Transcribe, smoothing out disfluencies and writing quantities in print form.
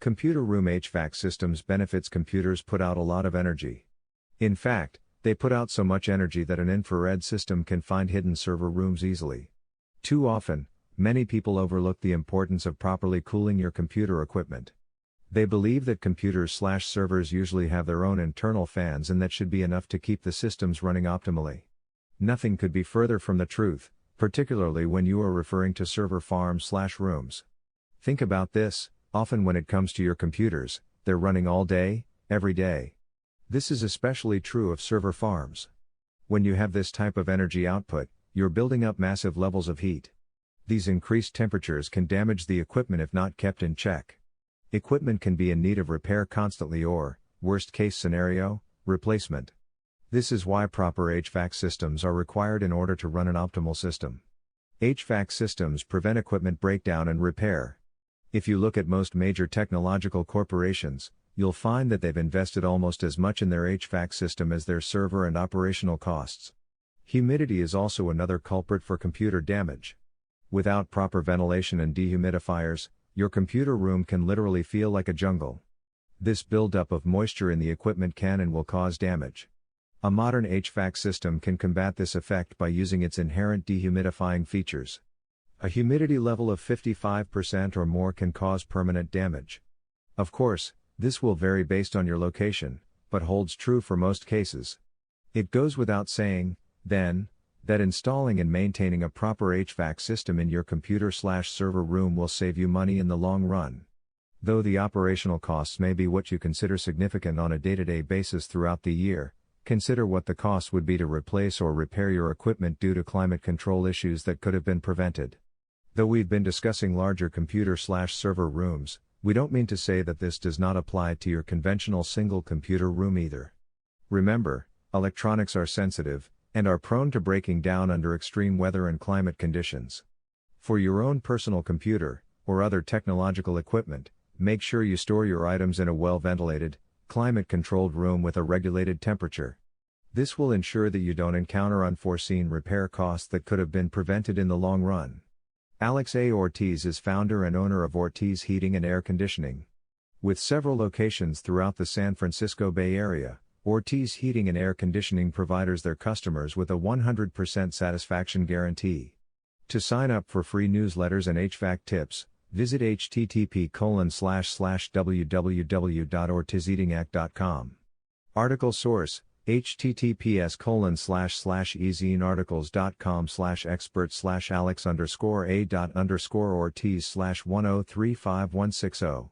Computer room HVAC systems benefits. Computers put out a lot of energy. In fact, they put out so much energy that an infrared system can find hidden server rooms easily. Too often, many people overlook the importance of properly cooling your computer equipment. They believe that computers/servers usually have their own internal fans and that should be enough to keep the systems running optimally. Nothing could be further from the truth, particularly when you are referring to server farms/rooms. Think about this: often when it comes to your computers, they're running all day, every day. This is especially true of server farms. When you have this type of energy output, you're building up massive levels of heat. These increased temperatures can damage the equipment if not kept in check. Equipment can be in need of repair constantly or, worst case scenario, replacement. This is why proper HVAC systems are required in order to run an optimal system. HVAC systems prevent equipment breakdown and repair. If you look at most major technological corporations, you'll find that they've invested almost as much in their HVAC system as their server and operational costs. Humidity is also another culprit for computer damage. Without proper ventilation and dehumidifiers, your computer room can literally feel like a jungle. This buildup of moisture in the equipment can and will cause damage. A modern HVAC system can combat this effect by using its inherent dehumidifying features. A humidity level of 55% or more can cause permanent damage. Of course, this will vary based on your location, but holds true for most cases. It goes without saying, then, that installing and maintaining a proper HVAC system in your computer/server room will save you money in the long run. Though the operational costs may be what you consider significant on a day-to-day basis throughout the year, consider what the cost would be to replace or repair your equipment due to climate control issues that could have been prevented. Though we've been discussing larger computer/server rooms, we don't mean to say that this does not apply to your conventional single computer room either. Remember, electronics are sensitive, and are prone to breaking down under extreme weather and climate conditions. For your own personal computer, or other technological equipment, make sure you store your items in a well-ventilated, climate-controlled room with a regulated temperature. This will ensure that you don't encounter unforeseen repair costs that could have been prevented in the long run. Alex A. Ortiz is founder and owner of Ortiz Heating and Air Conditioning. With several locations throughout the San Francisco Bay Area, Ortiz Heating and Air Conditioning provides their customers with a 100% satisfaction guarantee. To sign up for free newsletters and HVAC tips, visit http://www.ortizheatingac.com. Article source: https://ezinearticles.com/expert/alex_a._ortiz/1035160